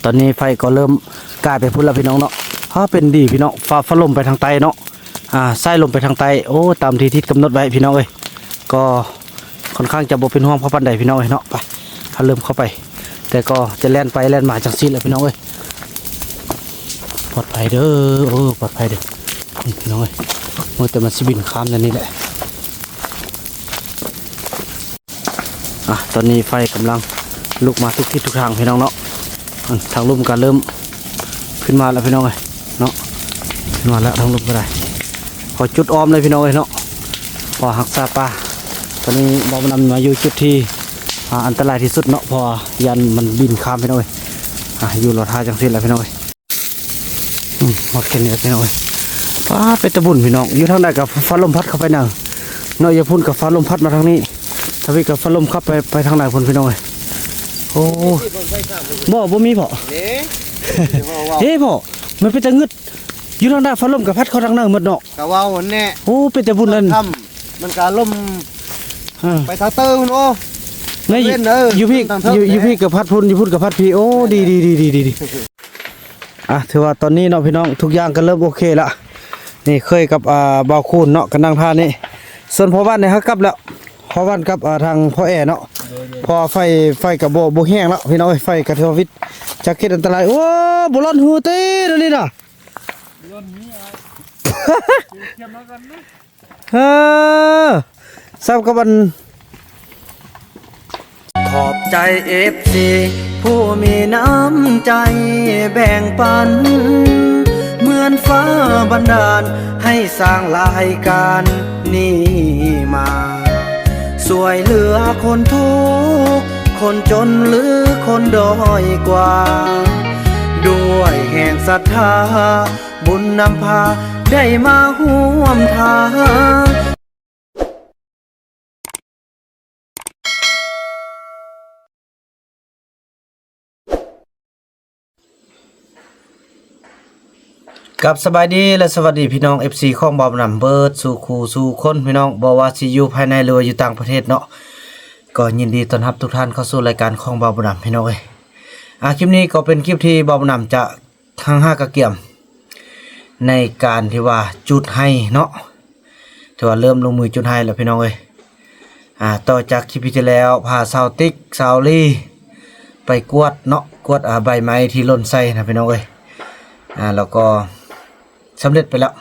ตอนนี้ไฟก็เริ่มกลายไปพุ่นแล้วพี่น้องเนาะเป็นดีพี่น้องฟ้าลมไปทางใต้เนาะไส้ลมไปทางใต้โอ้ตามที่ทิศกำหนดไว้พี่น้องเอ้ยก็ค่อนข้างจะบ่เป็นห่วงเพราะปันใดพี่น้องเอ้ยเนาะไปเริ่มเข้าไปแต่ก็จะแล่นไปแล่นมาจังซี่แหละพี่น้องเอ้ยปลอดภัยเด้อปลอดภัยเด้อพี่น้องเอ้ยมันแต่มันสิบินข้ามนั่นนี่แหละตอนนี้ไฟกำลังลุกมาทุกทิศทุกทางพี่น้องเนาะทางลมก็เริ่มขึ้นมาแล้วพี่น้องเอ้ยเนาะขึ้นมาแล้วทางลมก็ได้พอจุดอ้อมเลยพี่น้องเอ้ยเนาะพอหักซาปลาตอนนี้บอกนำมาอยู่จุดที่อันตรายที่สุดเนาะพอยันมันบินข้ามพี่น้องเอ้ยอยู่รอท่าจังสิ้นแล้วพี่น้องเอ้ยหมดแค่นี้พี่น้องเอ้ยฟ้าเป็นตะบุญพี่น้องอยู่ทางใดกับฟ้าลมพัดเข้าไปหน่ะเนาะอย่าพุ่นกับฟ้าลมพัดมาทางนี้ถ้าพี่กับฟ้าลมเข้าไปทางไหนพุ่นพี่น้องเอ้ยโอ้บ่มีพ่อเฮ้พ่อมันเป็นตะงึดอยู่ทางใดฟ้าลมกับพัดเข้าทางนั้นหมดเนาะกะว่าแน่โอ้เป็นตะบุญนั่นมันกะลมไปทางเตอร์โอ้นี่อยู่พี่กับพัดพุ่นอยู่พุ่นกับพัดพี่โอ้ดีถือว่าตอนนี้เนาะพี่น้องทุกอย่างก็เริ่มโอเคละนี่เคยกับบ่าวคูนเนาะกันนั่งท่านี่ส่วนพ่อบ้านเนี่ยเขากลับแล้วพ่อบ้านกับทางพ่อแอเนาะพอไฟกับโบแห้งแล้วพี่น้องไฟกับเทวิตจากเขตอันตรายโอ้บุร้อนหูเต้นี่นะทราบกับมันขอบใจFCผู้มีน้ำใจแบ่งปันเหมือนฟ้าบันดาลให้สร้างรายการนี้มาสวยเหลือคนทุกข์คนจนหรือคนด้อยกว่าด้วยแห่งศรัทธาบุญนำพาได้มาร่วมทางกับสบายดีและสวัสดีพี่น้อง FC ของบอมนำเบิร์ดสู่คู่สู่คนพี่น้องบอกว่าสิอยู่ภายในหรืออยู่ต่างประเทศเนาะก็ยินดีต้อนรับทุกท่านเข้าสู่รายการของบอมนำพี่น้องเอ้ยคลิปนี้ก็เป็นคลิปที่บอมนำจะทั้ง5กระเกี่ยมในการที่ว่าจุดให้เนาะถือว่าเริ่มลงมือจุดให้แล้วพี่น้องเอ้ยต่อจากคลิปที่แล้วพาซาวติ๊กซาวลี่ไปกวดเนาะกวดใบไม้ที่หล่นใส่นะพี่น้องเอ้ยแล้วก็สำเร็จไปแล้ว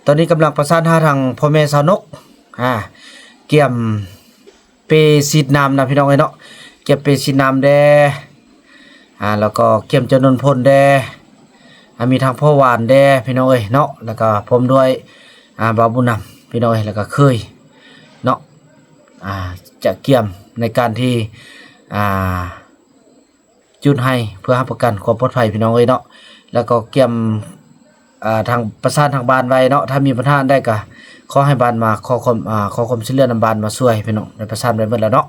ตอนนี้กำลังประสานหาทางพ่อแม่สาวนกเกี่ยมเปซีดน้ำนะพี่น้องเนาะเกี่ยมเปซีดน้ำแดแล้วก็เกี่ยมจนนพลแดมีทางพ่อหวานแดพี่น้องเนาะแล้วก็ผมด้วยบาบุญนำพี่น้องแล้วก็เคยเนาะจะเกี่ยมในการที่จุดให้เพื่อให้ประกันความปลอดภัยพี่น้องเนาะแล้วก็เกี่ยมทางประสานทางบ้านไว้เนาะถ้ามีปัญหาได้ก็ขอให้บ้านมาขอความช่วยเหลือนำบ้านมาช่วยพี่น้องในประสานไว้หมดแล้วเนาะ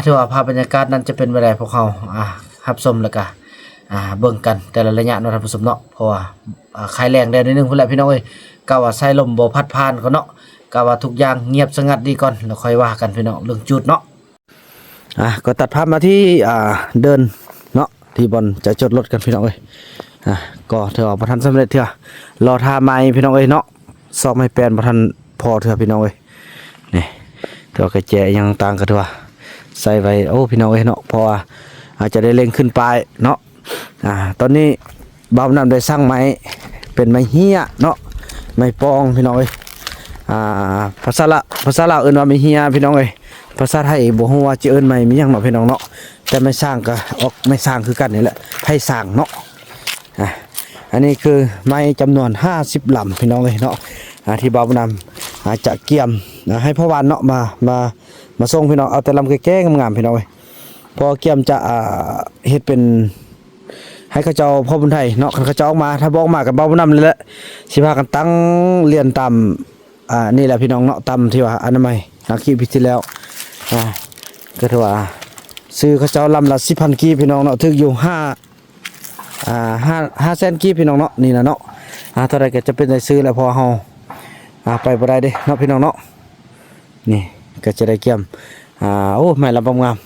ถือว่าภาพบรรยากาศนั้นจะเป็นเวลาพวกเขารับชมแล้วก็เบิ่งกันแต่ละระยะเนาะท่านผู้ชมเนาะเพราะว่าคลายแรงได้นิดนึงพุ่นแหละพี่น้องกะว่าใส่ลมบ่พัดผ่านก็เนาะกะว่าทุกอย่างเงียบสงัดดีก่อนแล้วค่อยว่ากันพี่น้องเรื่องจุดเนาะก็ตัดภาพมาที่เดินเนาะที่บอลจะจดรถกันพี่น้องก็เถอะประทันสำเร็จเถอะรอท่าไม้พี่น้องเนาะซอกไม้แปลนประทันพอเถอะพี่น้องนี่เถอะกระแจยังต่างกันเถอะใส่ไว้โอ้พี่น้องเนาะเพราะว่าอาจจะได้เล็งขึ้นปลายเนาะตอนนี้บ่าวนำได้สร้างไม้เป็นไม้เหี้ยเนาะไม้ปองพี่น้องภาษาลาวเอิ้นว่าไม้เหี้ยพี่น้องภาษาไทยบ่ฮู้ว่าจะเอิ้นไม้มีหยังเนาะพี่น้องเนาะแต่ไม่สร้างก็ออกไม่สร้างคือกันนี่แหละให้สร้างเนาะอันนี้คือไม้จำนวน50ลำพี่น้องเนาะที่บ่าวนำจะเกี่ยมให้พ่อวานเนาะมาส่งพี่น้องเอาแต่ลำแก่ๆงามๆพี่น้องพอเกี่ยมจะเฮ็ดเป็นให้เขาเจ้าพ่อบุญไทยเนาะเขาเจ้าออกมาถ้าบอกมากับบ่าวนำเลยแหละสิพากันตั้งเรียนตามนี่แหละพี่น้องเนาะตามที่ว่าอนามัยนักขีพิธีแล้วก็ถือว่าซื้อเขาเจ้าลำละ10,000กีพี่น้องเนาะถึงอยู่500,000กีพี่น้องเนาะนี่นะเนาะเท่าไรก็จะเป็นได้ซื้อแล้วพอเฮาไปบ่ได้เด้เนาะพี่น้องเนาะนี่ก็จะได้เกี่ยมโอ้แม่ลำงาม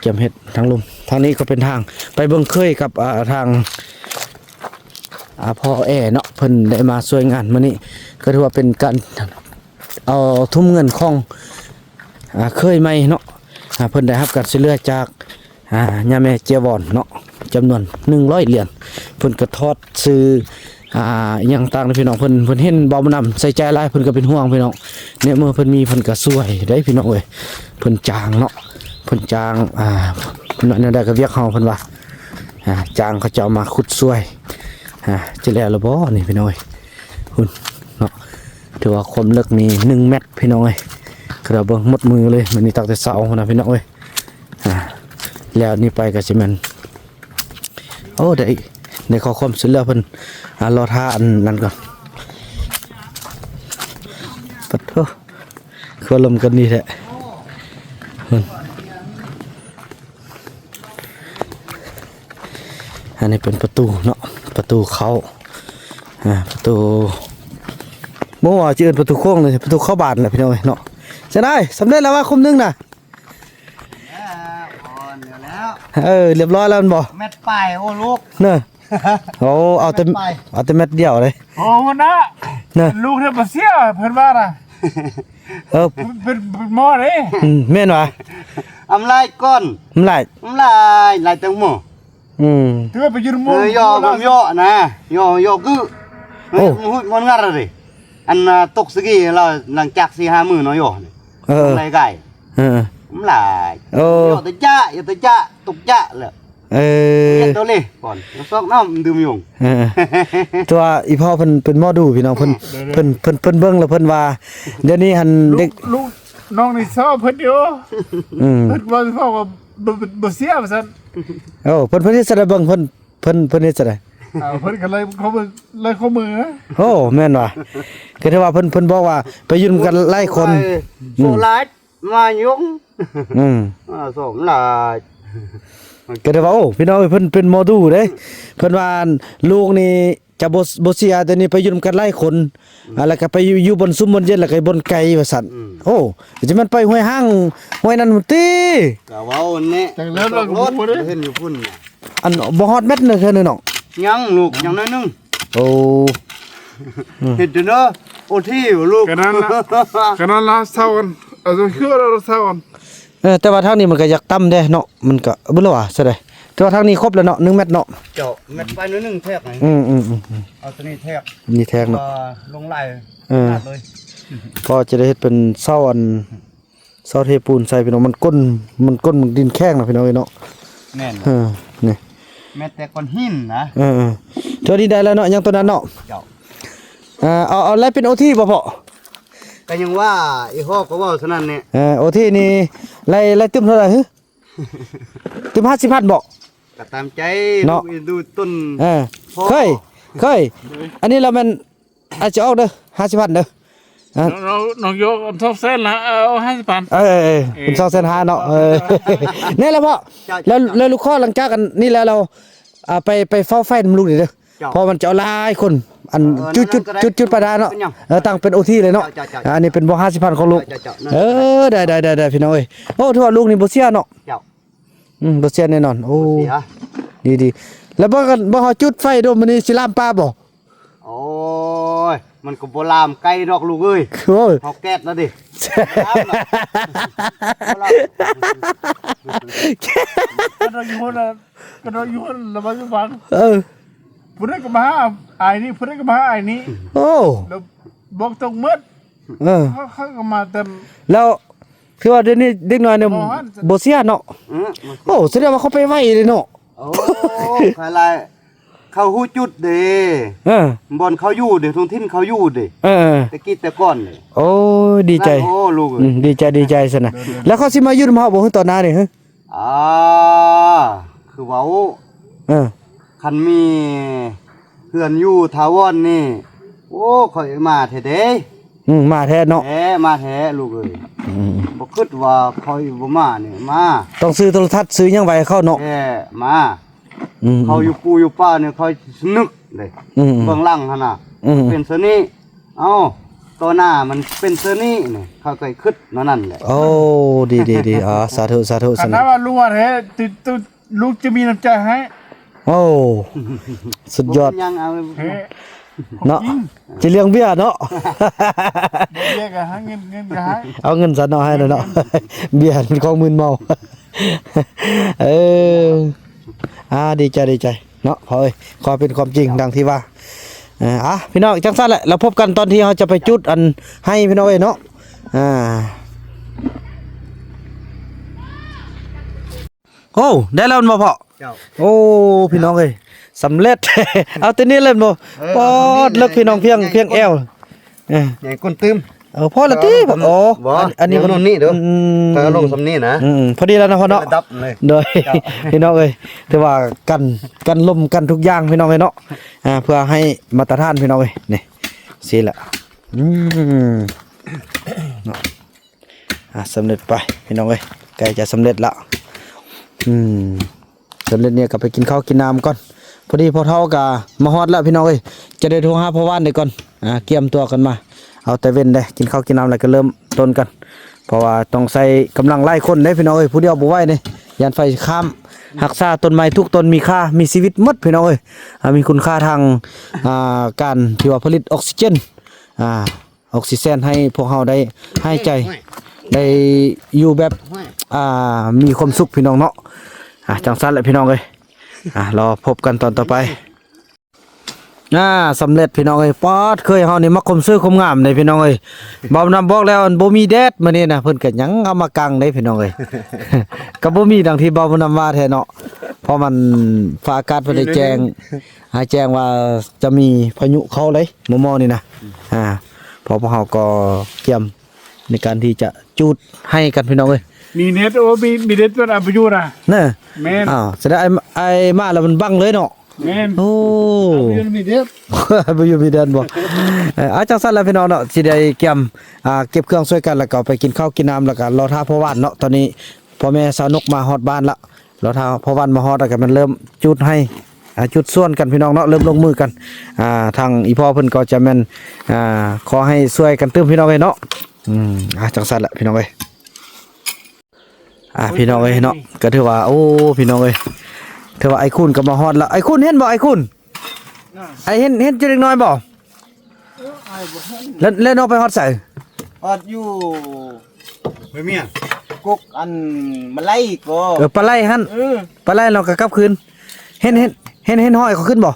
เก็บเห็ดทางลมทางนี้ก็เป็นทางไปเบิ่งเคยกับทางพ่อเนาะเพิ่นได้มาช่วยงานมื้อนี้ก็ถือว่าเป็นการเอาทุ่มเงินของเคยใหม่เนาะเพิ่นได้รับการช่วยเหลือจากย่าแม่เจียวอนเนาะจำนวน100เหรียญเพิ่นก็ทอดซื้ออิหยังต่างๆพี่น้องเพิ่นเห็นบ่มานำใส่ใจหลายเพิ่นก็เป็นห่วงพี่น้องเนี่ยเมื่อเพิ่นมีเพิ่นก็ช่วยได้พี่น้องเอ้ยเพิ่นจางเนาะเพิ่นจางเพิ่นนั่นได้ก็เรียกเฮาเพิ่นว่าจางเขาจะเอามาขุดช่วยจะแล้วละบ่นี่พี่น้องเอ้ยคุณเนาะถือว่าความลึกนี่1เมตรพี่น้องเอ้ยกระเบิ่งหมดมือเลยมันนี่ตั้งแต่เช้าพุ่นน่ะพี่น้องเอ้ยแล้วนี่ไปก็สิแม่นโอ้ได้ขอความช่วยเหลือเพิ่นรอท่าอันนั้นก่อนปัดโธ่คือลมกันนี่แหละอันนี้เป็นประตูเนาะประตูเข้าประตูเมื่อวานจะเอิ้นประตูโค้งเลยประตูเข้าบ้านแหละพี่น้องเนาะจะได้สำเร็จแล้วว่าคุมนึงน่ะเรียบร้อยแล้วมันบ่แมตไปโอ้ลูกเนอะเอาแต่เม็ดเดียวเลยโอ้นะลูกเนี่ยบ่เสียเพิ่นว่าน่ะเป็นหม้อเด้แม่นว่ะอำลายก้อนอำลายตังหม้อถือว่าไปยืนหม้อย่อบ่ย่อนะย่อคือมันงัดเลยอันตกสกีเราหลังจาก 4-5 มื้อเนาะย่ออะไรไก่อำลายย่อตะจ๊ะย่อตะจ๊ะตกจ๊ะเลยตัวเลยก่อนซอกน้ำดื่มอยู่ตัวอีพ่อเพิ่นเป็นหมอดูพี่น้องเพิ่นเบิ่งแล้วเพิ่นว่าเดี๋ยวนี้หันเด็กลูกน้องนี่ชอบเพิ่นอยู่เพิ่นว่าพ่อว่าบ่เสียว่าซั่นเพิ่นเฮ็ดซะได้เบิ่งเพิ่นเฮ็ดซะได้เพิ่นก็เลยเขามือโอ้แม่นว่ะก็ถือว่าเพิ่นบอกว่าไปยืนกันหลายคนโซลาร์มายุงสมหลายก็ได้ว่าโอ้พี่น้องเพิ่นเป็นหมอดูเด้เพิ่นว่าลูกนี่จะบ่เสียแต่นี่ไปอยู่กันหลายคนแล้วก็ไปอยู่บนซุ้มบนเย็นแล้วก็บนไก่ว่าซั่นโอ้จะมันไปห้วยห้างห้วยนั้นติก็เว้านี่จังแล้วเราเห็นอยู่พุ่นอันบ่ฮอดเม็ดนึงแค่นั้นเนาะยังลูกยังน้อยนึงโอ้เฮ็ดเนาะโอที่ลูกกันนั้นละเซากันคือเราเซากันแต่ว่าทางนี้มันก็อยากต่ำเด้เนาะมันก็บ่รู้ว่าซะได้แต่ว่าทางนี้ครบแล้วเนาะ1เม็ดเนาะเจาะเม็ดไปนึงแทกเอาตัวนี้แทกนี่แทกเนาะลงไหลเลยก็จะได้เฮ็ดเป็นเสาเทปูนใส่พี่น้องมันก้นดินแข้งนะพี่น้องเนาะแม่นนี่แม้แต่ก้อนหินนะตัวนี้ได้แล้วเนาะยังตัวนั้นเนาะเจ้าเอาอะไรเป็นโอทีบ่พ่อก็ยังว่าอีฮอกก็ว่าเท่านั้นเนี่ยโอทีนี่ไล่ตึมเท่าไหร่ฮึตึม50,000บ่ก็ตามใจเนาะดูต้นเคยอันนี้เรามันอาจจะออกเด้อ50,000เด้อน้องโยก200,000ละเอา50,000เป็น2,500,000เนาะนี่แหละพ่อแล้วลูกข้อหลังจากกันนี่แล้วเราไปเฝ้าไฟมันลูกนี่เด้อพอมันจะเอาหลายคนอันจุดประดาเนาะตั้งเป็นโอทีเลยเนาะอันนี้เป็นบ่50,000ของลูกได้พี่น้องเอ้ยโอ้ถือว่าลูกนี่บ่เสียเนาะบ่เสียแน่นอนโอ้ดีแล้วบ่เฮาจุดไฟโดมมื้อนี้สิลามปลาบ่โอ้ยมันก็บ่ลามไกลดอกลูกเอ้ยเฮาแก๊สแล้วดิก็เราอยู่แล้วมาอยู่ฟังผู้ใดก็มาไอ้นี่ผู้ใดก็มาไอ้นี่โอ้แล้วบอกตรงหมดเขาก็มาเต็มแล้วคือว่าเดี๋ยวนี้เด็กน้อยเนี่ยบ่เสียเนาะโอ้แสดงว่าเขาไปไวเลยเนาะโอ้อะไรเขาฮู้จุดเด้บ่อนเขาอยู่เด้ทุงทิ้นเขาอยู่เด้ตะกี้แต่ก่อนเด้โอ้ดีใจโอ้ลูกดีใจซั่นน่ะแล้วเขาสิมาอยู่นำเฮาบ่ฮู้ตอนหน้านี่ฮะคือเว้าคันมีเพื่อนอยู่ทาวอนนี่โอ้ข่อยมาแท้เด้มาแท้เนาะมาแท้ลูกเอ้ยบ่คิดว่าข่อยบ่มานี่มาต้องซื้อโทรทัศน์ซื้อหยังไว้เข้าเนาะมาเขาอยู่ปู่อยู่ป้าเนี่ยเขาสนึกเลยเบื้องหลังหั่นน่ะเป็นซะนี่เอ้า ตัวหน้ามันเป็นเสื้อนี่นี่เขาเคยคึดนั่นแหละ โอ้ดีอ๋อสาธุสาธุ ขนาดว่าลุงว่าเฮ้ติดลูกจะมีน้ำใจให้ โอ้สุดยอด ยังเอา เฮ้ เนาะจะเลี้ยงเบี้ยเนาะ เรียกอะฮะเงินก็ให้ เอาเงินซะเนาะให้เนาะ เบี้ยเป็นของมึนเมา เออดีใจเนาะพอเอ้ยขอเป็นความจริงดังที่ว่าพี่น้องจังซั่นแหละเราพบกันตอนที่เราจะไปจุดอันให้พี่น้องเอ้ยเนาะโอ้ได้แล้วบ่พ่อ เจ้า โอ้พี่น้องเอ้ยสำเร็จ เอาตัวนี้เล่นบ่ปอดเลิกพี่น้องเพียงแอว ใหญ่ก้นตึม พอละติบ่โอ้ อันนี้มันนี่เด้อถ้าลงสำนี้นะ พอดีแล้วนะพ่อเนาะ ดับเลย โดย พี่น้องเอ้ยถือว่ากันลมกันทุกอย่างพี่น้องเอ้ยเนาะเพื่อให้มาตรฐานพี่น้องเอ้ยนี่สิละเนาะสำเร็จไปพี่น้องเอ้ยใกล้จะสำเร็จละสำเร็จเนี่ยก็ไปกินข้าวกินน้ำก่อนพอดีพอเท่ากับมาฮอดแล้วพี่น้องเอ้ยจะได้โทรหาพ่อว่านได้ก่อนเกี่ยมตัวกันมาเอาแต่เว้นได้กินข้าวกินน้ำแล้วก็เริ่มต้นกันเพราะว่าต้องใส่กำลังไล่คนได้พี่น้องเอ้ยผู้เดียวบ่ไหวนี่ยันไฟข้ามรักษาต้นไม้ทุกต้นมีค่ามีชีวิตหมดพี่น้องเอ้ยมีคุณค่าทางการที่ว่าผลิตออกซิเจนออกซิเจนให้พวกเราได้หายใจได้อยู่แบบมีความสุขพี่น้องเนาะจังซั่นแหละพี่น้องเอ้ยรอพบกันตอนต่อไปสำเร็จพี่น้องเอ้ยป๊อดเคยเฮานี่มักคมซื้อคมงามได้พี่น้องเอ้ยบ่นำบอกแล้วบ่มีแดดมื้อนี้นะเพิ่นก็ยังเอามากังได้พี่น้องเอ้ย ก็บ่มีดังที่บ่นำว่าแท้เนาะเพราะมันฟ้าอากาศเพิ่นได้แจ้งว่าจะมีพายุเข้าเลยมอนี่นะพอพวกเฮาก็เตรียมในการที่จะจูดให้กันพี่น้องเอ้ย มีเน็ตมีเน็ตตัวอัปยุนะ เน่ะ แม่น แสดงไอ้มาแล้วมันบังเลยเนาะ แม่น โอ้ มีเน็ต บ่อยู่มีเดินบ่จังซั่นแล้วพี่น้องเนาะสิได้เก็บเก็บเครื่องช่วยกันแล้วก็ไปกินข้าวกินน้ำแล้วก็รอท่าพ่อว่านเนาะตอนนี้พ่อแม่สาวนกมาฮอดบ้านละรอท่าพ่อว่านมาฮอดแล้วก็มันเริ่มจุดให้จุดส่วนกันพี่น้องเนาะเริ่มลงมือกันทางอีพ่อเพิ่นก็จะแม่นขอให้ช่วยกันตึมพี่น้องเอ้ยเนาะจังซั่นแหละพี่น้องเอ้ยพี่น้องเอ้ยเนาะก็ถือว่าโอ้พี่น้องเอ้ยถือว่าไอ้คุณก็มาฮอดละไอ้คุณเห็นบ่ไอ้คุณไอ้เห็นจุดเล็กน้อยบ่แล้วน้องไปฮอดใส่ อดอยู่ ไม่มี กุกอันมาไล่ก็ ปลาไหลหั่นปลาไหลเราก็กลับคืนเห็นห้อยเขาขึ้นบ่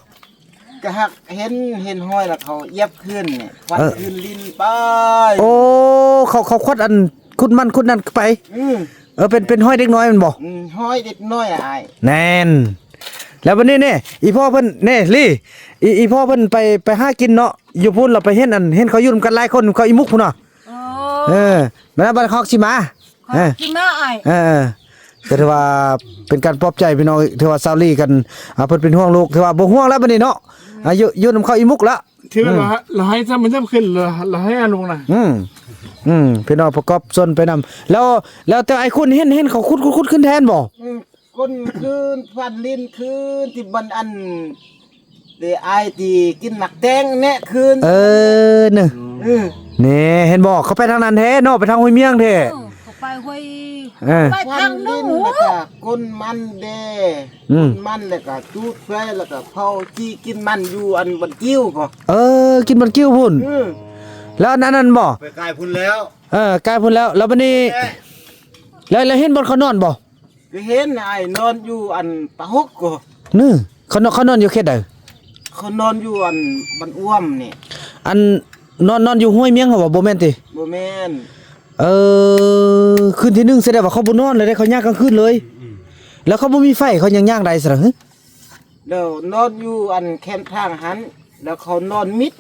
กะหักเห็นห้อยแล้วเขาเย็บขึ้นเนี่ยควัดขึ้นลิ้นไป โอ้เขาควัดอันคุณมันคุณนั่นไปเป็นห้อยเด็กน้อยมันบ่ ห้อยเด็กน้อยอ่ะอ้าย แน่นแล้ววันนี้เนี่ยอีพ่อเพิ่นเนี่ยลี่อีพ่อเพิ่นไปหากินเนาะอยู่พุ่นเราไปเห็นเขาอยู่นำกันหลายคนเขาอีมุกพุ่นเนาะมาแล้วบัดเขาสิมา กินมาไอ้ ก็ถือว่าเป็นการปลอบใจพี่น้องถือว่าซาวลี่กันเพิ่นเป็นห่วงลูกถือว่าบ่ห่วงแล้วบัดนี้เนาะอยู่นำเขาอีมุกละ ที่เราให้ซ้ำมันซ้ำขึ้นเราให้อาลุงนะ พี่น้องประกอบส่วนไปนำแล้วแต่ไอ้คุณเห็นเขาขุดขึ้นแทนบ่ ก้นขึ้นฟันลิ้นขึ้นที่บันอันเดอ้ายที่กินหมักแตงแน่ขึ้น เนี่ยนี่เห็นบ่เขาไปทางนั้นแท้เนาะไปทางห้วยเมียงแท้ เขาไปห้วย ไปทางนู้นแล้วก็ก้นมันเด้มันแล้วก็จูดไฟแล้วก็เผาจี้กินมันอยู่อันบันกิ้วก็ กินมันกิ้วพุ่นแล้วอันนั้นบ่ ไปกายพุ่นแล้ว กลายพุ่นแล้วบัดนี้แล้วเห็นบ่เขานอนบ่ ก็เห็นไอ้นอนอยู่อันปะฮกก็ นี่เขานอนอยู่เขตใด เขานอนอยู่อันบันอ้วมนี่ อันนอนอยู่ห้วยเมียงเขาบ่แม่นติ บ่แม่น คืนที่1แสดงว่าเขาบ่นอนเลยได้เขาย่างกลางคืนเลย แล้วเขาบ่มีไฟเขายังย่างได้ซะหรอ แล้วนอนอยู่อันแคมป์ทางหันแล้วเขานอนมิด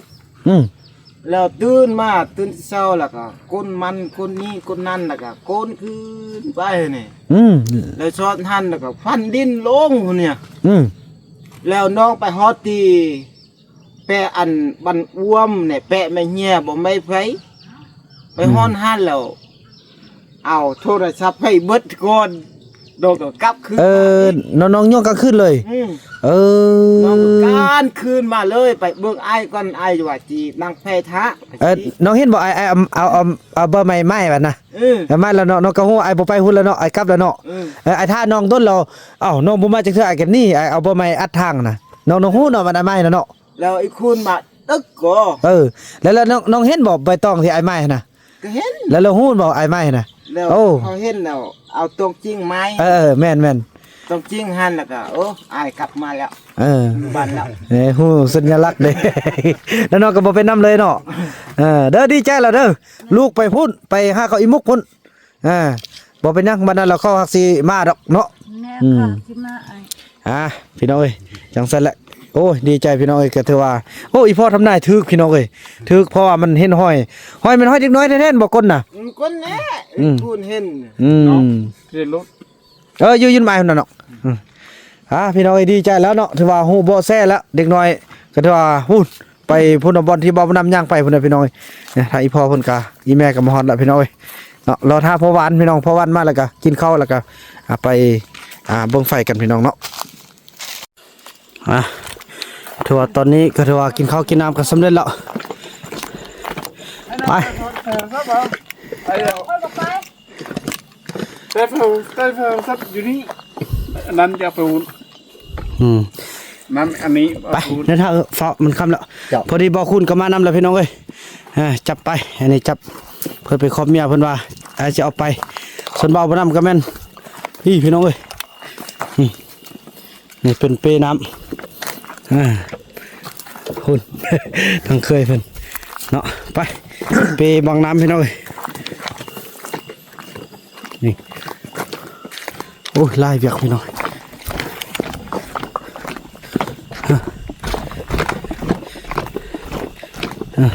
แล้วตื่นเช้าแล้วก็ก้นมันก้นนี้ก้นนั่นแล้วก็ก้นขึ้นไปนี่แล้วชอดหันแล้วก็ฟันดินลงพุ่นเนี่ยแล้วน้องไปฮอดตีแปะอันบันอ้วมเนี่ยแปะไม่เหี้ยบ่ไม่ไฟไปฮ้อนหันแล้วเอาโทรศัพท์ให้เบิดก่อน โดนก็กลับคืน น้องย่องกลางคืนเลย เออ น้องก็การคืนมาเลยไปเบิ่งไอ้ก่อนไอ้ว่าจีนางแพทะ น้องเห็นบ่ไอ้เอาเบอร์ใหม่บัดนะไม้แล้วเนาะน้องก็ฮู้ไอ้บ่ไปหุ่นแล้วเนาะไอ้กลับแล้วเนาะไอ้ท่าน้องต้นเราน้องบ่มาจักเทื่อไอ้กันนี่ไอ้เอาเบอร์ใหม่อัดทางน่ะน้องฮู้เนาะมันไอ้ไม้เนาะ แล้วไอ้คุณมาตึกก็ แล้วน้องเห็นบ่ใบตองที่ไอ้ไม้น่ะ ก็เห็น แล้วเราฮู้บ่ไอ้ไม้น่ะ แล้วเขาเห็นแล้วเอาตรงจริงไหม แม่น ตรงจริงหันแล้วก็โอ้ไอ้กลับมาแล้ว บ้านแล้ว ฮู้สัญลักษณ์เด้ แล้วน้องก็บ่ไปนำเลยเนาะเด้อดีใจแล้วเด้อลูกไปพุ่นไปหาเขาอีมุกพุ่นบ่เป็นหยังบัดนั้นเราเข้าฮักสิมาดอกเนาะ แม่ค่ะที่มาไอ้ พี่น้องเอ้ยจังซั่นแหละโอ้ยดีใจพี่น้องเอ้ยก็ถือว่าโอ้อีพ่อทำนายถึกพี่น้องเอ้ยถึกเพราะว่ามันเห็นห้อยมันห้อยเด็กน้อยแท้ๆบ่ก้นน่ะ คนแน่คุณเห็น เรียนรถ อยู่ยืนไม้พุ่นน่ะเนาะพี่น้องเอ้ยดีใจแล้วเนาะถือว่าฮู้เบาะแซ่แล้วเด็กน้อยก็ถือว่าพูดไปพุ่นบอลที่บ่นำย่างไปพุ่นน่ะพี่น้องเอ้ยเนี่ยถ้าอีพ่อเพิ่นก็อีแม่ก็มาฮอดแล้วพี่น้องเอ้ยเนาะรอท่าพ่อหวานพี่น้องพ่อหวานมาแล้วก็กินข้าวแล้วก็ไปเบิ่งไฟกันพี่น้องเนาะถือว่าตอนนี้ก็ถือว่ากินข้าวกินน้ำกันสำเร็จแล้วไป ไอ้แต่เพิ่มซับอยู่นี่นั้นจะไปหุ่นนั้นอันนี้ ไปนั่นถ้าฟ้ามันค่ำแล้วพอดีบ่คุณก็มานำแล้วพี่น้องเอ้ยจับไปอันนี้จับเพิ่นไปครอบเมียเพิ่นว่าจะเอาไปส่วนเบาบ่นำก็แม่นพี่น้องเอ้ยนี่เป็นเปน้ำหุ่น ทั้งเคยเพิ่นเนาะไปเปบางน้ำพี่น้องเอ้ยนี่โอ้ยลายเบียกพี่น้อง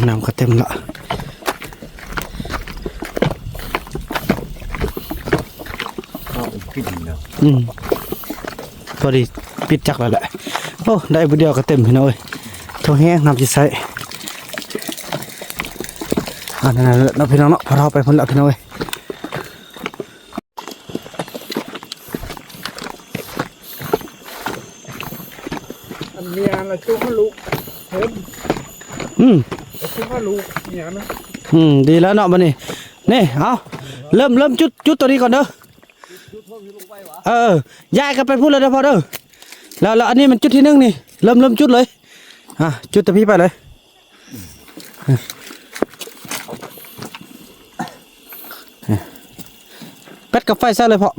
น้ำก็เต็มละพอดีปิดจักแล้วแหละโอ้ได้บุเดียวก็เต็มพี่น้องเอ้ยท้องแห้งน้ำจิตใสนั่นเราพี่น้องเนาะพอเราไปพ้นแล้วพี่น้องเอ้ยอันนี้อะไรช่วงลูกเห็นช่วงลูกเนี่ยนะดีแล้วเนาะมันนี่เอาเริ่มจุดตัวนี้ก่อนเด้อย้ายกันไปพูดเลยเด้อพอเด้อแล้วอันนี้มันจุดที่1นี่เริ่มจุดเลยจุดตะพี่ไปเลยเป็ดกับไฟซะเลยพอ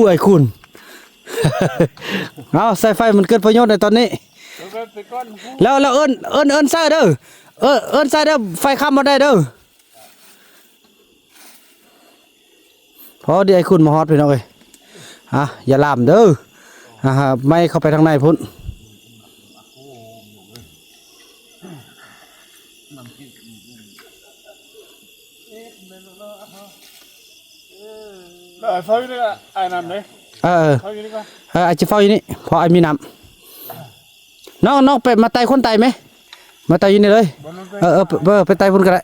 ไอ้คุณ เอาใส่ไฟมันเกิดประโยชน์ในตอนนี้แล้วเอิ้นใส่เด้อเอิ้นใส่เด้อไฟค้ำบ่ได้เด้อพอดีไอ้คุณมาฮอดพี่น้องเอ้ยอย่าลามเด้อไม่เข้าไปทางในพุ่นไฟนี่ไอ้นั่นเลยไฟนี่ก็ไอ้จะเฝ้าอยู่นี่เพราะไอ้มีน้ำน้องไปมาไต่คนไต่ไหมมาไต่อยู่นี่เลยไปไต่พุ่นก็ได้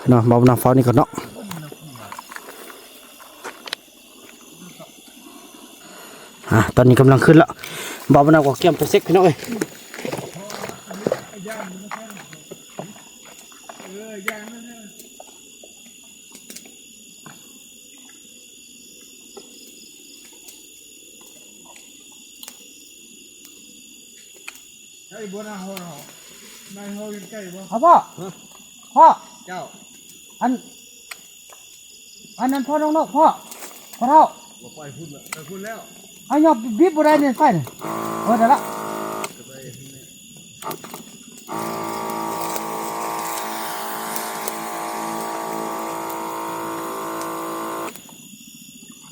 เนาะบอกน้ำฟ้านี่ก่อนเนาะตอนนี้กำลังขึ้นแล้วบอกน้ำก็เกี่ยมไปเซ็กพี่น้องเอ้ยไอ้บัวนาโฮนายโฮยังใกล้บ่ พ่อเจ้าอันนั้นพ่อน้องพ่อเท่าไปพุ่นแล้วไปพุ่นแล้วเอาหยอบบีบบ่ได้เนี่ยไฟเนี่ยเดี๋ยวละ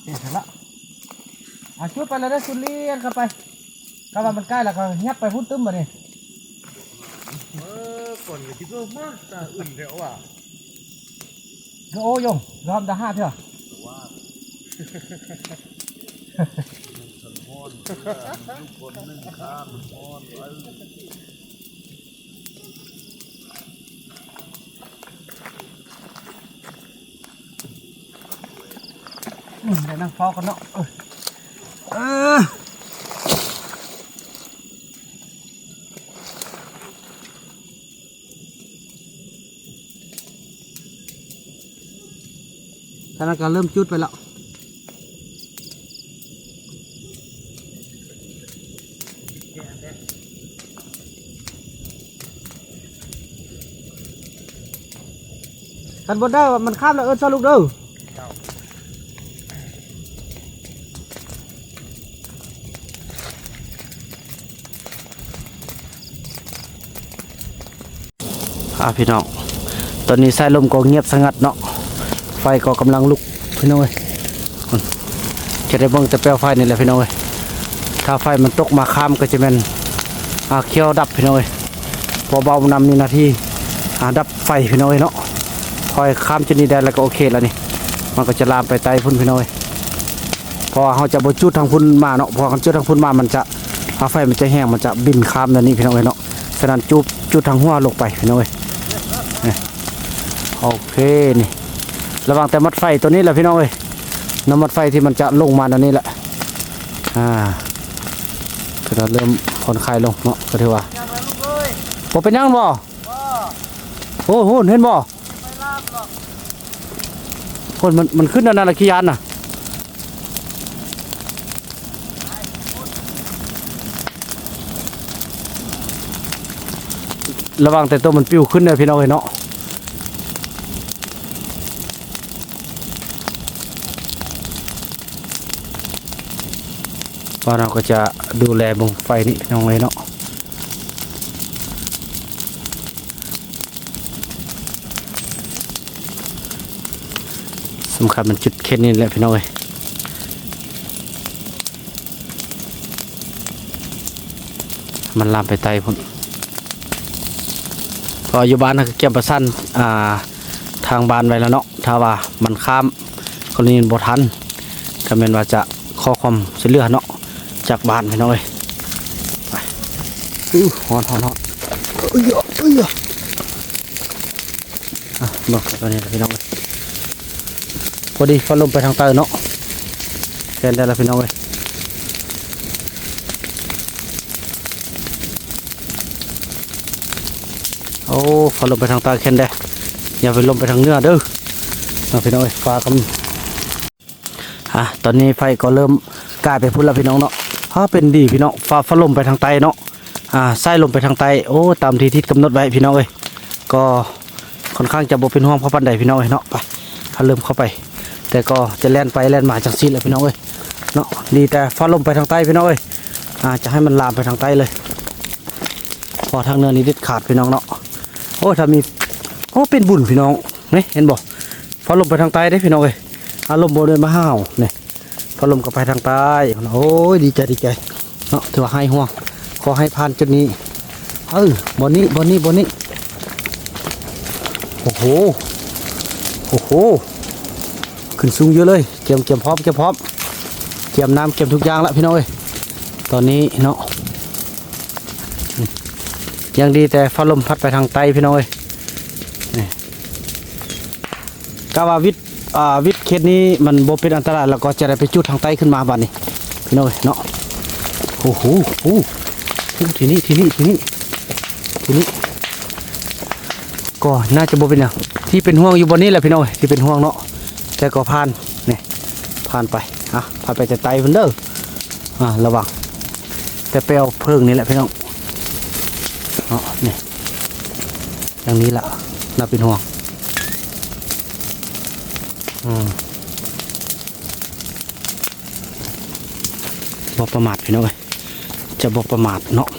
เดี๋ยวละชุดไปเลยได้ชุดเลี้ยนกันไปก็มันใกล้แล้วก็ยับไปพุ่นตึ้มบ่เนี่ยก่อนก็คิดว่ามากแต่อื่นเดี๋ยวโอ้ยงรอบจะ5เถอะ เดี๋ยวนั่งพอกันเนาะตอนนั้นก็เริ่มจุดไปแล้วกันบนได้มันข้ามแล้วซะลูกเด้อพี่น้องตอนนี้สายลมก็เงียบสงัดเนาะไฟก็กำลังลุกพี่น้องเอ้ยจะได้เบิ่งแต่เปลวไฟนี่แหละพี่น้องเอ้ยถ้าไฟมันตกมาข้ามก็จะเป็นเขียวดับพี่น้องเอ้ยพอเบานำนี่นาทีดับไฟพี่น้องเอ้ยเนาะพอข้ามจุดนี้ได้แล้วก็โอเคแล้วนี่มันก็จะลามไปไต่พุ่นพี่น้องเอ้ยพอเขาจะบจุดทางพุ่นมาเนาะพอเขาจุดทางพุ่นมามันจะไฟมันจะแห้งมันจะบินข้ามนั่นนี่พี่น้องเอ้ยเนาะฉะนั้นจุดทางหัวลงไปพี่น้องเอ้ยโอเคนี่ระวังแต่มัดไฟตัวนี้แหละพี่น้องเอ้ยน้ำมัดไฟที่มันจะลงมาตอนนี้แหละก็จะเริ่มผ่อนคลายลงเนาะก็ถือว่าบ่เป็นยังบ่โอ้โหเห็นบ่คนมันขึ้นนั่นน่ะขี้ยานน่ะระวังแต่ตัวมันปิ้วขึ้นเลยพี่น้องเอ้ยเนาะว่าเราก็จะดูแลบงไฟนี่น้องเลยเนาะสำคัญมันจุดเข็นนี่แหละพี่น้องเลยมันลามไปไตพุ่นพออยู่บ้านก็เก็บประสันทางบ้านไว้แล้วเนาะถ้าว่ามันข้ามกรณีบ่ทันก็เป็นว่าจะข้อความเสื่อเนาะจากบ้านพี่น้องเลยไปฮอนบอกตอนนี้พี่น้องเลยพอดีฟ้าลมไปทางใต้เนาะแค่ได้แล้วพี่น้องเลยโอ้ฟ้าลมไปทางใต้แค่ได้อย่าไปลมไปทางเหนือเด้อพี่น้องเลยฟ้ากันตอนนี้ไฟก็เริ่มกลายไปพุ่นแล้วพี่น้องเนาะเป็นดีพี่น้องฟ้าลมไปทางใต้เนาะไส้ลมไปทางใต้โอ้ตามที่ทิศกำหนดไว้พี่น้องเอ้ยก็ค่อนข้างจะบ่เป็นห่วงเพราะปันใดพี่น้องเอ้ยเนาะไปเริ่มเข้าไปแต่ก็จะแล่นไปแล่นมาจังซี่แหละพี่น้องเอ้ยเนาะดีแต่ฟ้าลมไปทางใต้พี่น้องเอ้ยจะให้มันลามไปทางใต้เลยพอทางเนินนี้เด็ดขาดพี่น้องเนาะโอ้ถ้ามีโอ้เป็นบุญพี่น้องนี่เห็นบ่ฟ้าลมไปทางใต้ได้พี่น้องเอ้ยลมโบเดินมาห้าวเนี่ยพอลมก็ไปทางใต้โอ้ยดีใจเนาะถือว่าให้ห่วงขอให้ผ่านจุดนี้บนนี้โอ้โหขึ้นสูงเยอะเลยเก็บพร้อมเก็บน้ำเก็บทุกอย่างแล้วพี่น้องเอ้ยตอนนี้เนาะยังดีแต่ฟ้าลมพัดไปทางใต้พี่น้องเอ้ยกาว่าวิทย์เคสนี้มันบ่เป็นอันตรายแล้วก็จะได้ไปจุดทางใต้ขึ้นมาบ้านนี้พี่น้องเนาะโอ้โหทีนี้ก็น่าจะบ่เป็นอย่างที่เป็นห่วงอยู่บนนี้แหละพี่น้องที่เป็นห่วงเนาะแต่ก็ผ่านไปผ่านไปจะไต่เพิ่นเด้อระวังแต่เปลวเพลิงนี่แหละพี่น้องเนาะนี่อย่างนี้ล่ะน่าเป็นห่วงบ่ประมาทพี่น้องจะบ่ประมาทเนาะ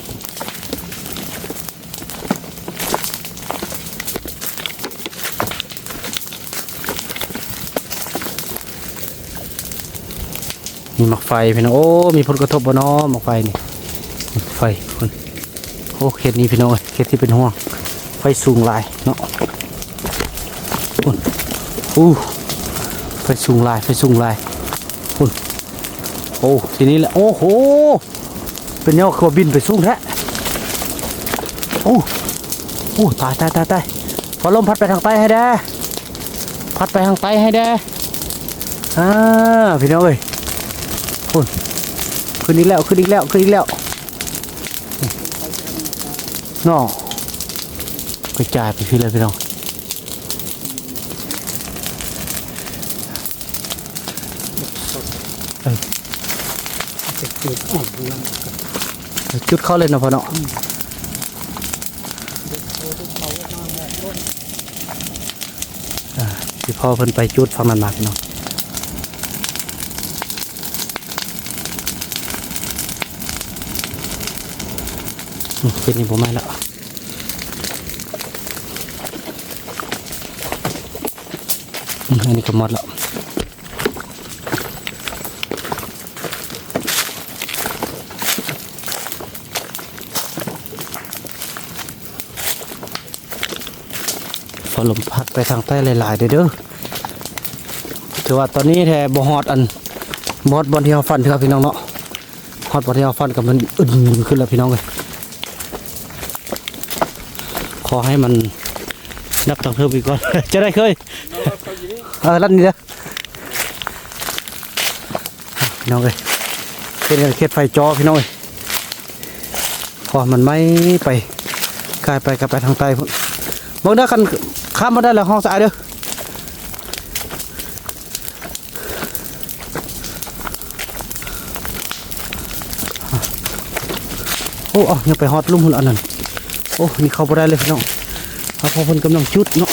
มีหมอกไฟพี่น้องโอ้มีผลกระทบบ่เนาะหมอกไฟนี่ไฟคนโอ้เขตนี้พี่น้องเขตที่เป็นห่วงไฟสูงหลายเนาะไฟสูงลายคุณโอ้ทีนี้แหละโอ้โหเป็นเนี่ยเขาบินไปสูงแท้โอ้ตายพอลมพัดไปทางใต้ให้ได้ พี่น้องเอ้ยโอ้ยขึ้นอีกแล้วเนาะกระจายไปพี่เลยพี่น้องจุดเข้าเลยนะพ่อเนาะที่พ่อเพิ่นไปจุดฟังมันมากเนาะเป็นนี่ผมไม่ละอันนี้ก็หมดแล้วพอลมพัดไปทางใต้หลายๆเด้อถือว่าตอนนี้แท้บ่ฮอดอันบอดบอลที่เราฟันเถอะพี่น้องเนาะฮอดบอลที่เราฟันกับมันอึดขึ้นแล้วพี่น้องเลยขอให้มันนับทางเพิ่มอีกก่อน จะได้เคยลั่นนี่เด้อพี่น้องเลยเป็นเขตไฟจอพี่น้องเลยพอมันไม่ไปกลายไปทางใต้พุ่นบางเด้อคันข้ามมาได้แล้วห้องสายเด้อโอ้ยังไปฮอดลุ่มหุ่นอันนั้นโอ้นี่เข้าไปได้เลยพี่น้องพอเพิ่นกำลังจุดเนาะ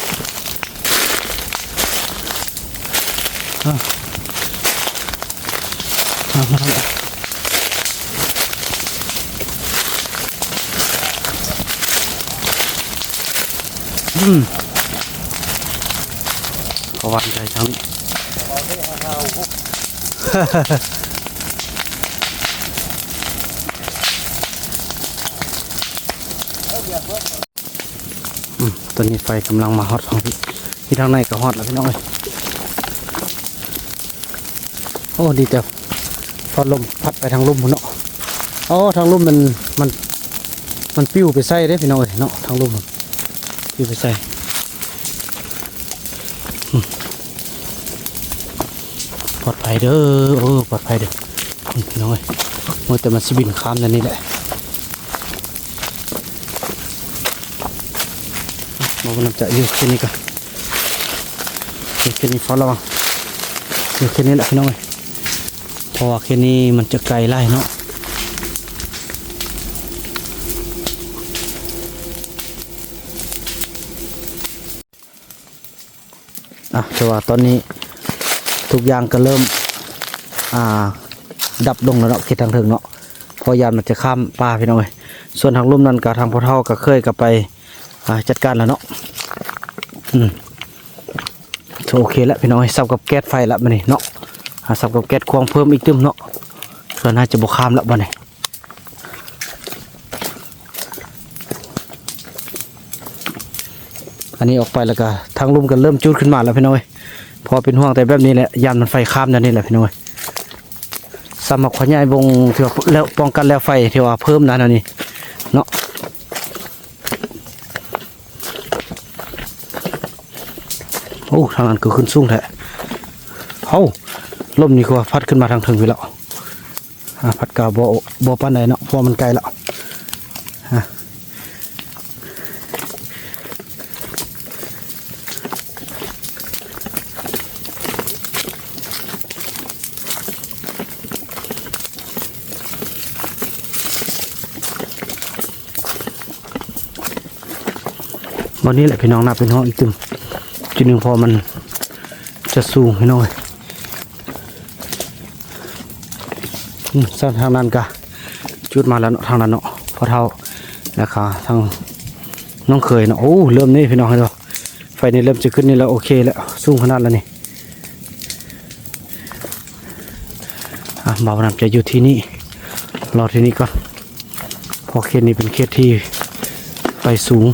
ขอวางใจทั้งนี้ตอนนี้ไฟกำลังมาฮอตของที่ทางในก็ฮอตแล้วพี่น้องเอ้ยโอ้ดีแต่พอลมพัดไปทางลุ่มเนาะอ๋อทางลุ่มมันปิ้วไปใส่ได้พี่น้องเอ้ยเนาะทางลุ่มปิ้วไปใส่ปลอดภัยเด้อปลอดภัยเด้อพี่น้องเอ้ยมัวแต่มันสิบินข้ามนั่นนี่แหละเรากำลังจะอยู่แค่นี้ก่อนแค่นี้พอระวังอยู่แค่นี้แหละพี่น้องเอ้ยเพราะว่าแค่นี้มันจะไกลไล่เนาะแต่ว่าตอนนี้ทุกอย่างก็เริ่มดับลงแล้วเนาะเขตทางถึงเนาะพอยามมันจะข้ามป่าพี่น้องเอ้ยส่วนทางลุ่มนั้นกับทางพ่อเฒ่าก็เคยกับไปจัดการแล้วเนาะโอเคแล้วพี่น้องสับกับแก๊สไฟแล้วมันนี่เนาะสับกับแก๊สควงเพิ่มอีกตึมเนาะส่วนน่าจะบกข้ามแล้วบ้านนี่อันนี้ออกไปแล้วก็ทางลุ่มกันเริ่มจุดขึ้นมาแล้วพี่น้องพอเป็นห่วงแต่แบบนี้แหละยานมันไฟข้ามนั่นนี่แหละพี่น้องสมัครขยายวงที่ว่าแล้วป้องกันแล้วไฟที่ว่าเพิ่มนั่นนี่เนาะโอ้ทางนั้นก็ขึ้นสูงแท้ลมนี่ก็พัดขึ้นมาทางถึงไปแล้วพัดกาบ่ปานใดเนาะเพราะมันไกลแล้ววันนี้แหละพี่น้องนับเป็นห้องอีกตึมจุดหนึ่งพอมันจะสูงพี่น้องทางนั้นกะจุดมาแล้วเนาะทางนั้นเนาะพอเท่าแล้วค่ะทางน้องเคยเนาะโอ้เริ่มนี่พี่น้องเนาะไฟนี่เริ่มจะขึ้นนี่แล้วโอเคแล้วสูงขนาดแล้วนี่บ่าวนำจะอยู่ที่นี่รอที่นี่ก่อนเพราะเขตนี้เป็นเขตที่ไฟสูง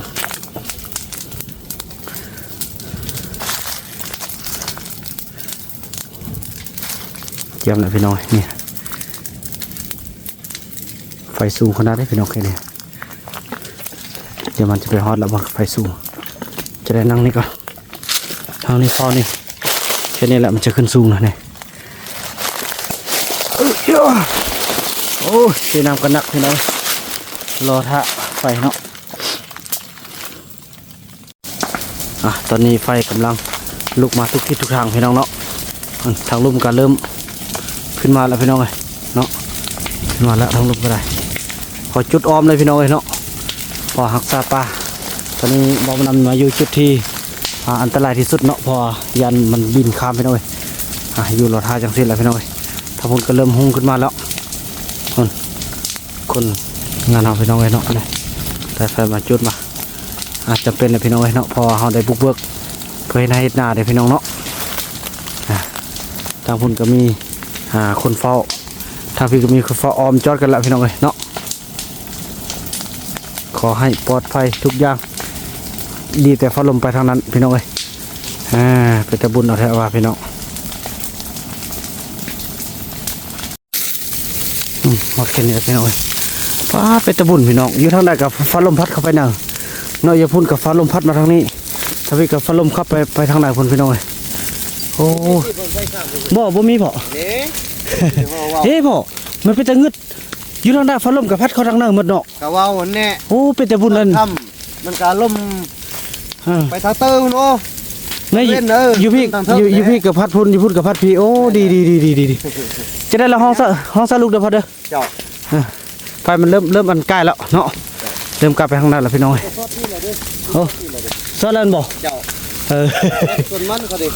เยี่ยมเลยพี่น้องนี่ไฟสูงขนาดนี้พี่น้องแค่นี้เดี๋ยวมันจะไปฮอตแล้วบังไฟสูงจะได้นั่งนี่ก่อนทางนี้พอนี่แค่นี้แหละมันจะขึ้นสูงแล้วเนี่ย โอ้ยเสียน้ำกันหนักพี่น้องรอท่าไฟเนาะตอนนี้ไฟกำลังลุกมาทุกทิศทุกทางพี่น้องเนาะทางลุ่มก็เริ่มขึ้นมาแล้วพี่น้องเลยเนาะขึ้นมาแล้วทางลุ่มก็ได้พอจุดออมเลยพี่น้องเลยเนาะพอหักซาปลาตอนนี้บอมนำมาอยู่จุดที่อันตรายที่สุดเนาะพอยันมันบินข้ามพี่น้องเลยอยู่รอท่าจังสิ้นแล้วพี่น้องเลยทางพุ่นก็เริ่มหุ่งขึ้นมาแล้วคนงานเอาพี่น้องเลยเนาะนี่แต่ไฟมาจุดมาอาจจะเป็นเลยพี่น้องเลยเนาะพอเขาได้บุกเบิกเพื่อให้เฮ็ดหน้าเด้พี่น้องเนาะทางพุ่นก็มีคนเฝ้าทางพี่ก็มีคนเฝ้าออมจอดกันแล้วพี่น้องเลยเนาะขอให้ปลอดภัยทุกอย่างดีแต่ฟ้าลมไปทางนั้นพี่น้องเลยเป็นตะบุญเอาแท้ว่าพี่น้องหมดแค่นี้พี่น้องเลยฟ้าเป็นตะบุญพี่น้องอยู่ทางใดกับฟ้าลมพัดเข้าไปหนึ่งเนาะอย่าพุ่นกับฟ้าลมพัดมาทางนี้ถ้าพี่กับฟ้าลมขับไปทางไหนพุ่นพี่น้องเลยโอ้บ่มีบ่เฮ้บ่มันเป็นตะงึดอยู่ทางใดฟ้าลมกับพัดเข้าทางนั้นหมดเนาะกะว่าวันนี้ โอ้เป็นตะบุญเลยมันกะล่มไปทางเตอร์โอ้นี่อยู่พี่กับพัดพุ่นอยู่พุ่นกับพัดพี่โอ้ดีจะได้ละห้องซะลูกเด้อพอเด้อเจ้าไฟมันเริ่มมันใกล้แล้วเนาะเริ่มกลับไปทางนั้นแล้วพี่น้องโอ้ซอเล่นบ่เจ้าส่วนมันเขาดิ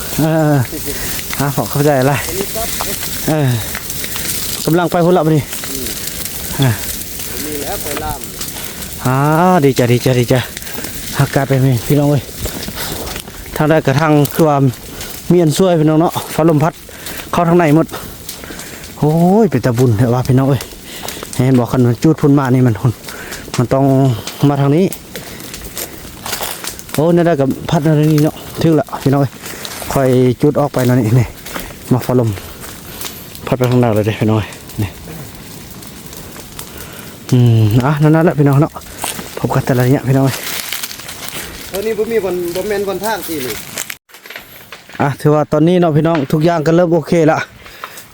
ขอเข้าใจอะไรกำลังไปพุ่นละนี่มีแล้วไปล่ามดีใจอากาศไปมีพี่น้องเว้ยทางใดกระทั่งคือว่ามีอันช่วยพี่น้องเนาะฟ้าลมพัดเข้าทางในหมดโอ้ยเป็นตะบุญเถอะว่าพี่น้องเว้ยเห็นบอกกันจุดพุ่นมานี่มันต้องมาทางนี้โอ้นี่ได้กับพัดอะไรนี่เนาะถึงละพี่น้องเว้ยคอยจุดออกไปนั่นนี่มาฟ้าลมพัดไปทางใดเลยเด้พี่น้องเว้ยนี่นั่นแหละพี่น้องเนาะพบกันแต่ละเนี้ยพี่น้องเว้ยนี่บ่มีบ่แม่นคนทางสินี่ถือว่าตอนนี้เนาะพี่น้องทุกอย่างก็เริ่มโอเคละ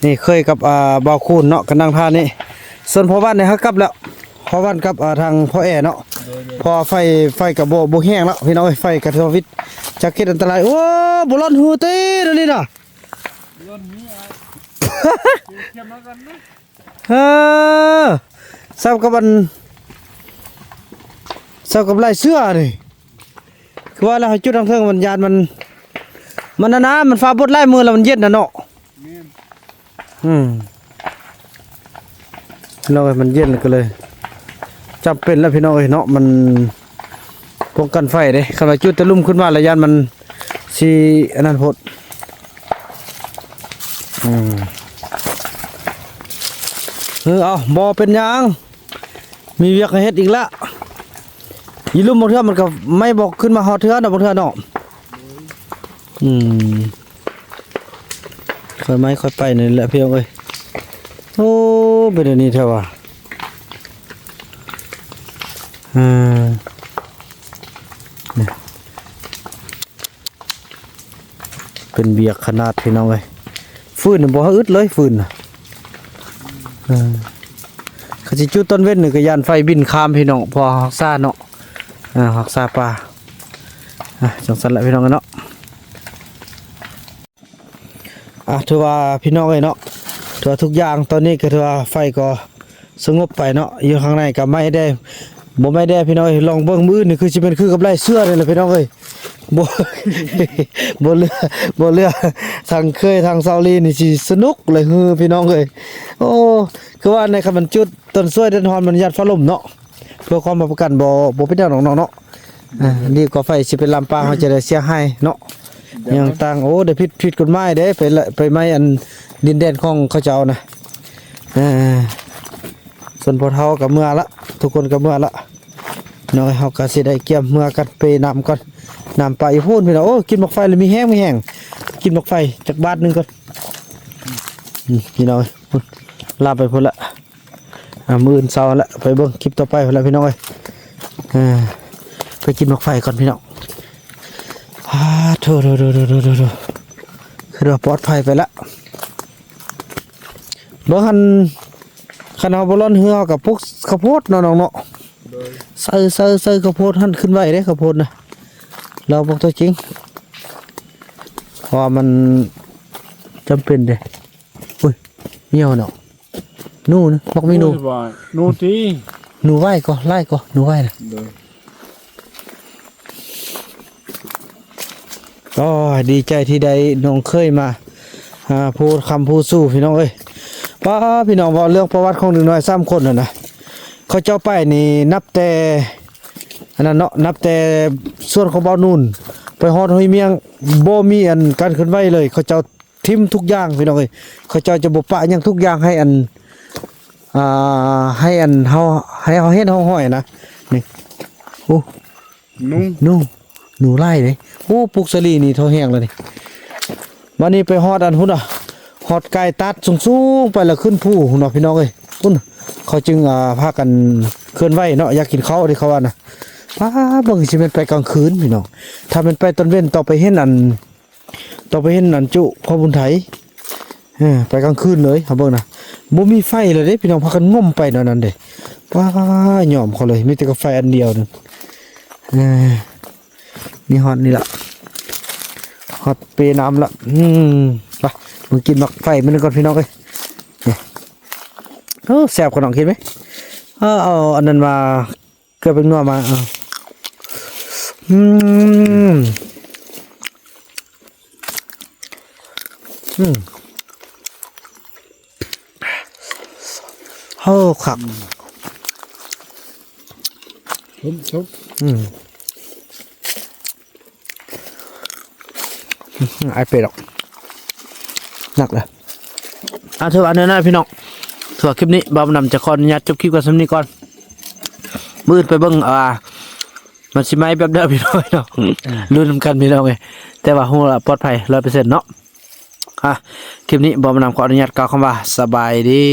นี่เคยกับบ่าวคูนเนาะกันนั่งท่านี่ส่วนพ่อบ้านเนี่ยเขากลับแล้วพ่อบ้านกับทางพ่อแอเนาะพอไฟกับบ่แห้งแล้วพี่น้องไฟกับทวิตจักเก็ตอันตรายโอ้บ่ร้อนหูเต้นี่น่ะร้อนนี้เกี่ยวมากันนะเศร้ากับลายเสื้อนี่คือว่าเราจุดทางเทิงมันยานมันนะมันฟ้าบดไล่มือแล้วมันเย็นนะเนาะเราไปมันเย็นก็เลยจำเป็นแล้วพี่น้องเนาะมันป้องกันไฟเด้ขณะจุดตะลุ่มขึ้นมาระยะมันสีอันนั้นพดเอาบ่เป็นยังมีเวียกให้เฮ็ดอีกละยีลุ่มบางเทื่อมันก็ไม่บอกขึ้นมาหอเทื่อนะบางเทื่อเนาะค่อยไม้ค่อยไปนี่แหละพี่น้องเอ้ยโอ้เป็นอันนี้เท่าว่าเป็นเบียกขนาดพี่น้องเอ้ยฟืนบ่อึดเลยฟืนเขาสิจุดต้นเว้นนี่ก็ยานไฟบินข้ามพี่น้องพอฮักซ่าเนาะฮักซ่าปลาจังซั่นแหละพี่น้องเนาะถือว่าพี่น้องเอ้ยเนาะถือว่าทุกอย่างตอนนี้ก็ถือว่าไฟก็สงบไปเนาะอยู่ข้างในก็ไม่ได้พี่น้องลองเบิ่งมือนี่คือสิเป็นคือกับไล่เสื้อนี่แหละพี่น้องเอ้ยบ่เรือทางเคยทางเซาลีนี่สิสนุกเลยคือพี่น้องเอ้ยโอ้คือว่าในคำมันจุดต้นสวยต้นฮอนมันยัดฟ้าลมเนาะเพื่อความประกันบ่เป็นแนวน้องๆเนาะนี่ก็ไฟสิเป็นลำปางเขาจะได้เสียหายเนาะอย่างต่างโอ้ได้ผิดกฎหมายเด้ไปไม้อันดินแดนของเขาเจ้านะส่วนพอเท่ากับเมื่อละทุกคนกับเมื่อละน้อยเขาก็สิได้เกี่ยมเมื่อกันไปนำก่อนนำไปพูดพี่น้องโอ้กินหมกไฟเลยมีแห้งกินหมกไฟจากบาทนึงก่อนพี่น้องลาไปพุ่นละมื้ออื่นเช้าละไปเบิ่งคลิปต่อไปพุ่นละพี่น้องไปกินหมกไฟก่อนพี่น้องโถคือเราปลอดภัยไปละ บ่คันคันเฮาบ่ร่อนเฮือกับพวกข้าวโพดเนาะน้องเนาะใส่ข้าวโพดหั่นขึ้นไว้เด้ข้าวโพดนะเราบอกตัวจริงเพราะมันจำเป็นเด้อุ้ยเหี่ยวเนาะนู่นบอกไม่นู่ นูตี หนูไหว้ก็ไล่ก็หนูไหว้นะก็ดีใจที่ได้น้องเคยมาพูดคำพูดสู้พี่น้องเอ้ยป้าพี่น้องบอกเรื่องประวัติของหนึ่งน้อย3 คนนะเขาเจ้าไปนี่นับแต่อันนั้นเนาะนับแต่ส่วนของเบานุ่นไปฮอดห้วยเมียงบ่มีอันการขึ้นไหวเลยเขาเจ้าทิมทุกอย่างพี่น้องเอ้ยเขาเจ้าจะบ่ปะหยังทุกอย่างให้อันให้อันเฮาให้เฮาเฮ็ดเฮาห้อยนะนี่โอ้หนูไล่เลยโอ้ปุกสลีนี่เท่าแห้งแล้วนี่วันนี้ไปฮอดอันหุ่นอ่ะฮอดไก่ตัดสูงๆไปแล้วขึ้นภูเนาะพี่น้องเอ้ยพุ่นเขาจึงพากันเคลื่อนไหวเนาะอยากกินข้าวที่เขาว่านะบางทีมันไปกลางคืนพี่น้องถ้ามันไปตอนเว้นต่อไปเห็นอันจุพ่อบุญไถไปกลางคืนเลยครับเบิ่งนะบ่มีไฟเลยเด้พี่น้องพากันง่มไปเนาะนั่นเด้หย่อมเขาเลยมีแต่กาแฟอันเดียวนึงนี่ฮอตนี่ล่ะฮอตเปน้ำละไปมึงกินมักไฟมันก่อนพี่น้องเอ้ยแซ่บกว่าน้องคิดไหมเอาอันนั้นมาเกลือเป็นนัวมาครับ ชุบไอเป็ดหรอกหนักเลยเถอะอันนี้นะพี่น้องสำหรับคลิปนี้บ่าวนำจะขออนุญาตจบคลิปกันสำนี้ก่อนมืดไปเบิ่งมันสิไหมแบบเดิมพี่น้องเนาะลุ้นกันพี่น้องไงแต่ว่าหัวปลอดภัย 100% เนาะคลิปนี้บ่าวนำขออนุญาตกล่าวคำว่าสบายดี